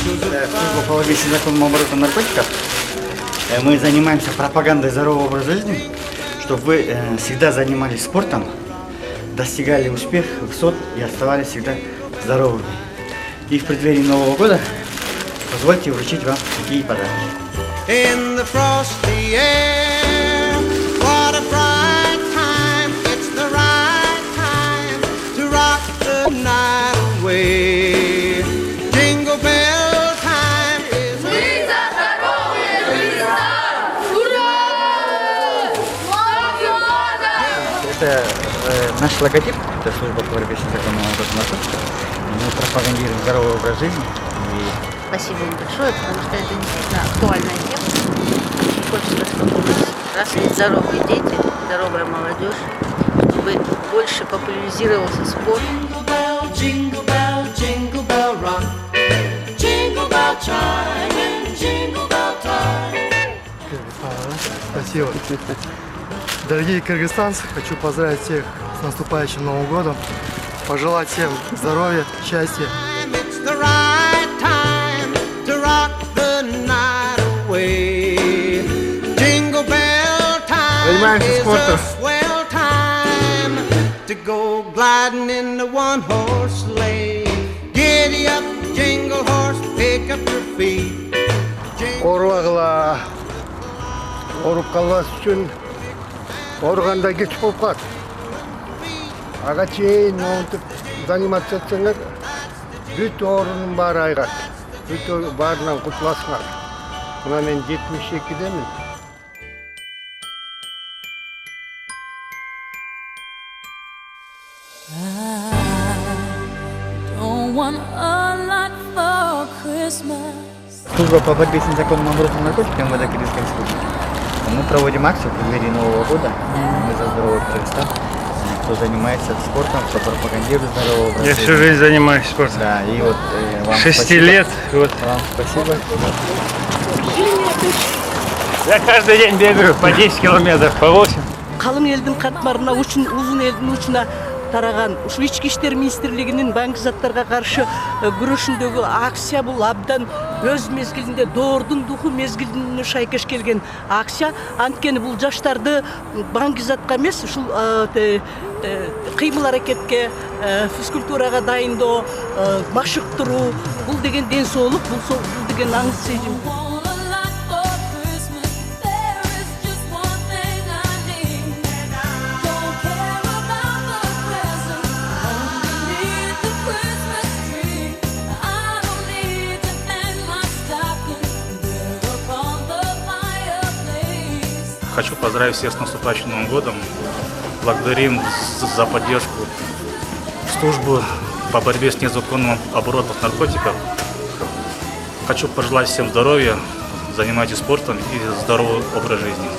Служба по борьбе с незаконным оборотом наркотиков. Мы занимаемся пропагандой здорового образа жизни, чтобы вы всегда занимались спортом, достигали успеха, высот и оставались всегда здоровыми. И в преддверии Нового года позвольте вручить вам такие подарки. In the frosty air, what a bright time, it's the right time to rock the night away. Jingle bell time is... Мы за здоровье, мы за... Ура! Новый год! Это наш логотип, это служба по борьбе с незаконным оборотом наркотиков. Мы пропагандируем здоровый образ жизни. Спасибо вам большое, потому что это действительно актуальная тема. Хочется, чтобы у нас росли здоровые дети, здоровая молодежь, чтобы больше популяризировался спорт. Jingle bell, jingle bell rock. Jingle bell chime and jingle bell time. Спасибо. Дорогие кыргызстанцы, хочу поздравить всех с наступающим Новым годом. Пожелать всем здоровья, счастья. Занимаемся спортом. Оруагла, оруп калбас үчүн оруганда кеч болуп калат. Ага чейин монтип заниматься этсеңер, бүт оорунун баары айгат. Бүт баарынан кутуласыңар. Мына мен 72-демин. Служба по борьбе с незаконным оборотом наркотиков МВД Кыргызской Республики. Мы проводим акцию в преддверии Нового года. Мы за здоровый Кыргызстан. Кто занимается спортом, кто пропагандирует здоровый образ жизни. Я всю жизнь занимаюсь спортом. Да, и вот вам 6 спасибо. лет. Вот. Вам спасибо. Я каждый день бегаю по 10 километров, по 8. Қалың елдің қатмарына, ұзын елдің ұшына тараған ушу ички иштер министрлигинин банк заттарга каршы күрөшүндөгү акция бул абдан өз мезгилинде доордун духу мезгилине шайкеш келген акция. Анткени бул жаштарды баңгизатка эмес, ушул кыймыл аракетке, физкультурага дайындоо, машыктыруу, бул деген ден соолук, бул деген аңыз сезим. Хочу поздравить всех с наступающим Новым годом. Благодарим за поддержку службы по борьбе с незаконным оборотом наркотиков. Хочу пожелать всем здоровья, занимайтесь спортом и здоровый образ жизни.